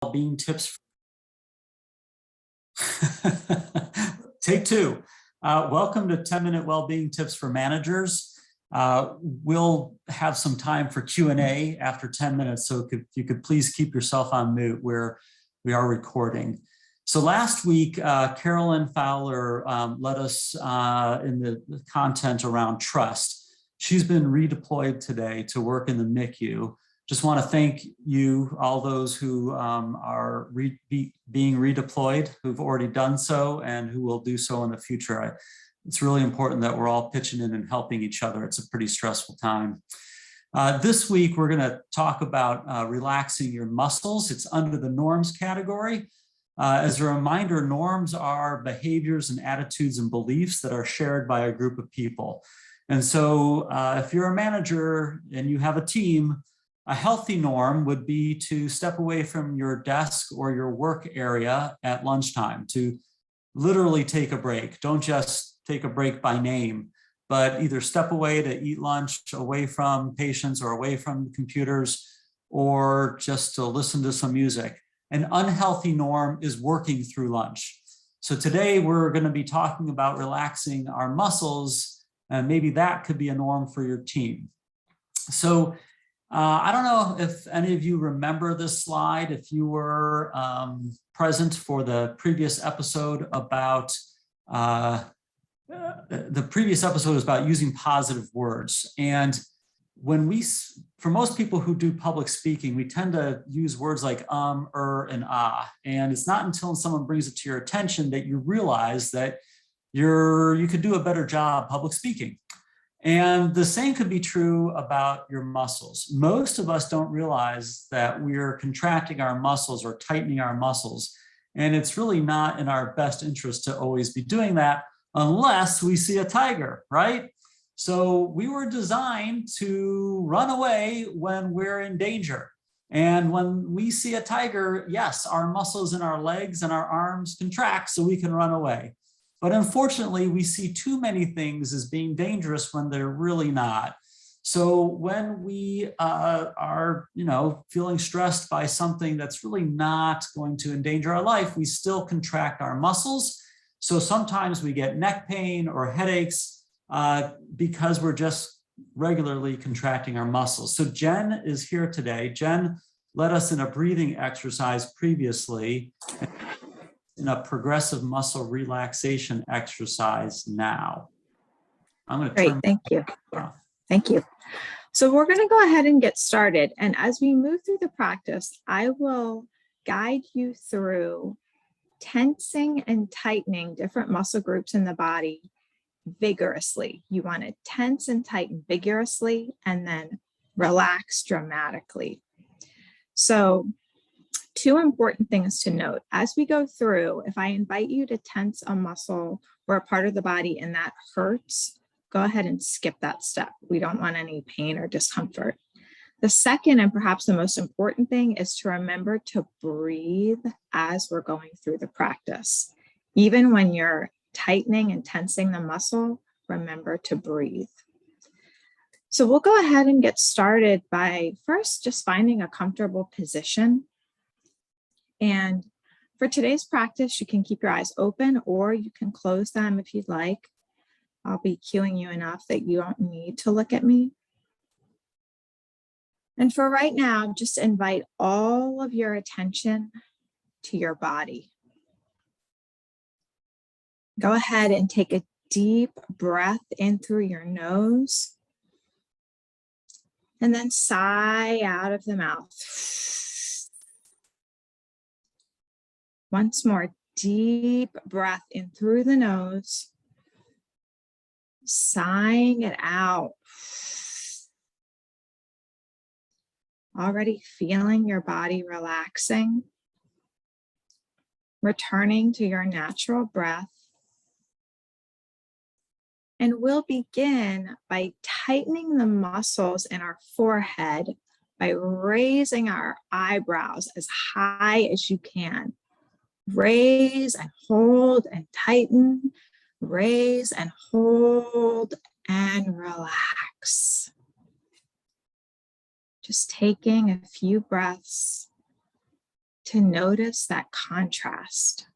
well-being tips. Take two. Welcome to 10-minute well-being tips for managers. We'll have some time for Q&A after 10 minutes, so if you could please keep yourself on mute where we are recording. So last week, Carolyn Fowler led us in the content around trust. She's been redeployed today to work in the NICU. Just want to thank you, all those who are being redeployed, who've already done so and who will do so in the future. It's really important that we're all pitching in and helping each other. It's a pretty stressful time. This week, we're going to talk about relaxing your muscles. It's under the norms category. As a reminder, norms are behaviors and attitudes and beliefs that are shared by a group of people. And so if you're a manager and you have a team, a healthy norm would be to step away from your desk or your work area at lunchtime, to literally take a break. Don't just take a break by name, but either step away to eat lunch away from patients or away from computers, or just to listen to some music. An unhealthy norm is working through lunch. So today we're going to be talking about relaxing our muscles, and maybe that could be a norm for your team. So I don't know if any of you remember this slide, if you were present for the previous episode about, the previous episode was about using positive words. And when for most people who do public speaking, we tend to use words like and ah. And it's not until someone brings it to your attention that you realize that you could do a better job public speaking. And the same could be true about your muscles. Most of us don't realize that we're contracting our muscles or tightening our muscles. And it's really not in our best interest to always be doing that unless we see a tiger, right? So we were designed to run away when we're in danger. And when we see a tiger, yes, our muscles in our legs and our arms contract so we can run away. But unfortunately, we see too many things as being dangerous when they're really not. So when we are, feeling stressed by something that's really not going to endanger our life, we still contract our muscles. So sometimes we get neck pain or headaches because we're just regularly contracting our muscles. So Jen is here today. Jen led us in a breathing exercise previously, in a progressive muscle relaxation exercise now. I'm going to Great, thank you. Thank you. So we're going to go ahead and get started. And as we move through the practice, I will guide you through tensing and tightening different muscle groups in the body vigorously. You want to tense and tighten vigorously and then relax dramatically. So two important things to note. As we go through, if I invite you to tense a muscle or a part of the body and that hurts, go ahead and skip that step. We don't want any pain or discomfort. The second and perhaps the most important thing is to remember to breathe as we're going through the practice. Even when you're tightening and tensing the muscle, remember to breathe. So we'll go ahead and get started by first just finding a comfortable position. And for today's practice, you can keep your eyes open or you can close them if you'd like. I'll be cueing you enough that you don't need to look at me. And for right now, just invite all of your attention to your body. Go ahead and take a deep breath in through your nose and then sigh out of the mouth. Once more, deep breath in through the nose, sighing it out. Already feeling your body relaxing, returning to your natural breath. And we'll begin by tightening the muscles in our forehead by raising our eyebrows as high as you can. Raise and hold and tighten, raise and hold and relax. Just taking a few breaths to notice that contrast.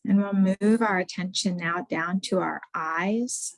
And we'll move our attention now down to our eyes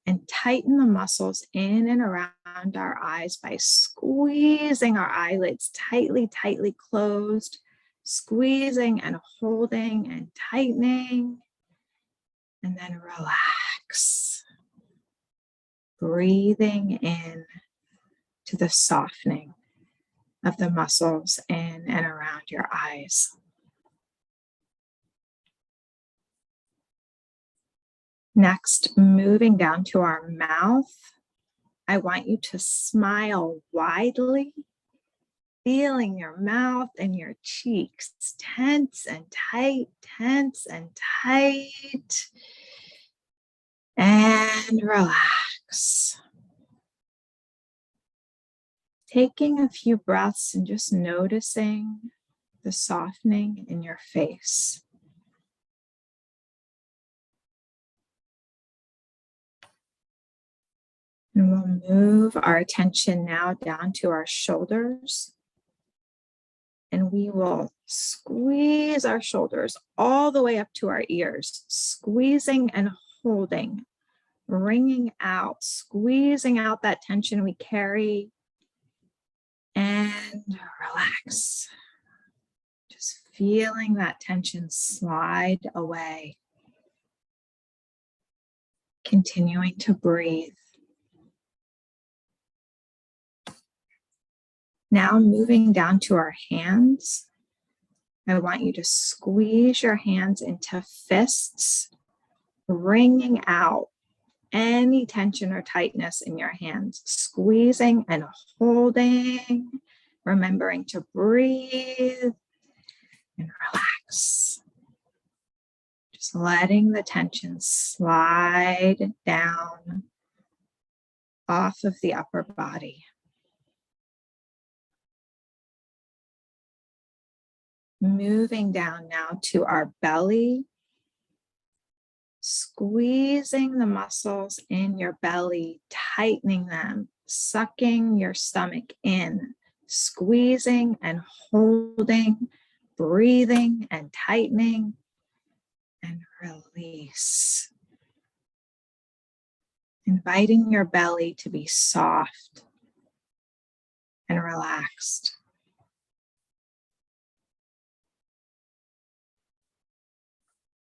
and tighten the muscles in and around our eyes by squeezing our eyelids tightly, tightly closed, squeezing and holding and tightening, and then relax. Breathing in to the softening of the muscles in and around your eyes. Next, moving down to our mouth, I want you to smile widely, feeling your mouth and your cheeks tense and tight, tense and tight, and relax. Taking a few breaths and just noticing the softening in your face. And we'll move our attention now down to our shoulders. And we will squeeze our shoulders all the way up to our ears, squeezing and holding, wringing out, squeezing out that tension we carry, and relax. Just feeling that tension slide away. Continuing to breathe. Now moving down to our hands, I want you to squeeze your hands into fists, wringing out any tension or tightness in your hands, squeezing and holding, remembering to breathe and relax. Just letting the tension slide down off of the upper body. Moving down now to our belly, squeezing the muscles in your belly, tightening them, sucking your stomach in, squeezing and holding, breathing and tightening, and release. Inviting your belly to be soft and relaxed.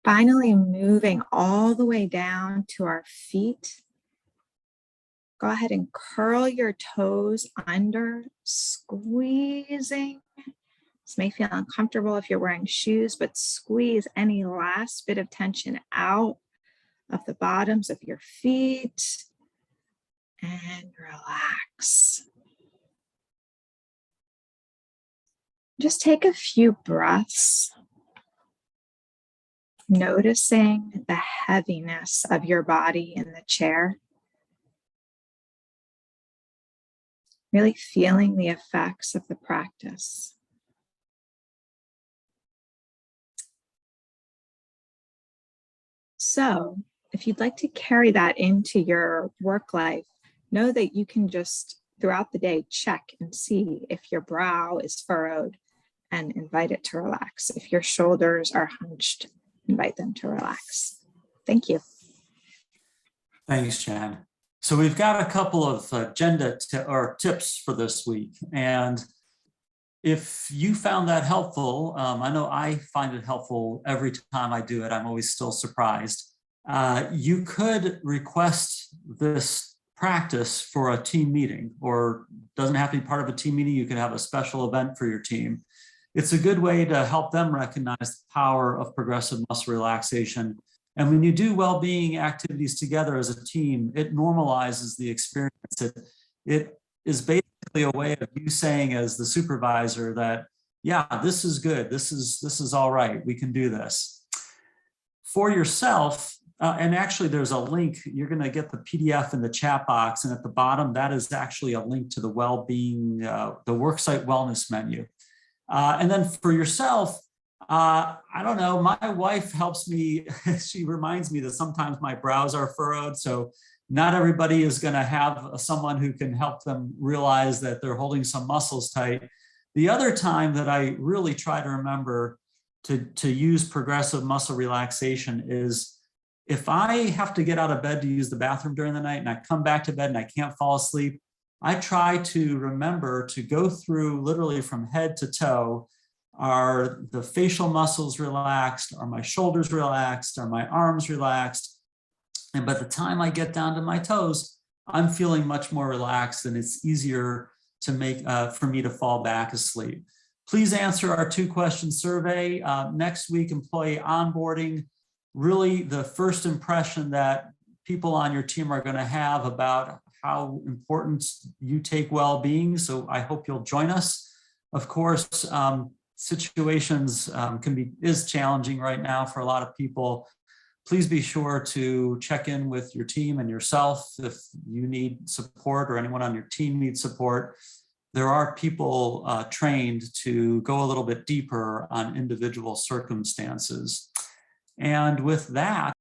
Finally, moving all the way down to our feet. Go ahead and curl your toes under, squeezing. This may feel uncomfortable if you're wearing shoes, but squeeze any last bit of tension out of the bottoms of your feet and relax. Just take a few breaths, noticing the heaviness of your body in the chair. Really feeling the effects of the practice. So, if you'd like to carry that into your work life, know that you can just throughout the day check and see if your brow is furrowed and invite it to relax. If your shoulders are hunched, invite them to relax. Thank you. Thanks, Jan. So we've got a couple of agenda or tips for this week. And if you found that helpful, I know I find it helpful every time I do it. I'm always still surprised. You could request this practice for a team meeting, or doesn't have to be part of a team meeting. You could have a special event for your team. It's a good way to help them recognize the power of progressive muscle relaxation. And when you do well-being activities together as a team, it normalizes the experience. It is basically a way of you saying as the supervisor that, yeah, this is good. This is all right. We can do this. For yourself, and actually there's a link, you're going to get the PDF in the chat box. And at the bottom, that is actually a link to the well-being, the worksite wellness menu. And then for yourself, I don't know, my wife helps me. She reminds me that sometimes my brows are furrowed. So not everybody is going to have someone who can help them realize that they're holding some muscles tight. The other time that I really try to remember to use progressive muscle relaxation is if I have to get out of bed to use the bathroom during the night and I come back to bed and I can't fall asleep, I try to remember to go through literally from head to toe. Are the facial muscles relaxed? Are my shoulders relaxed? Are my arms relaxed? And by the time I get down to my toes, I'm feeling much more relaxed, and it's easier to make for me to fall back asleep. Please answer our 2-question survey. Next week, employee onboarding, really the first impression that people on your team are going to have about how important you take well-being. So I hope you'll join us. Of course, situations is challenging right now for a lot of people. Please be sure to check in with your team and yourself if you need support or anyone on your team needs support. There are people trained to go a little bit deeper on individual circumstances. And with that,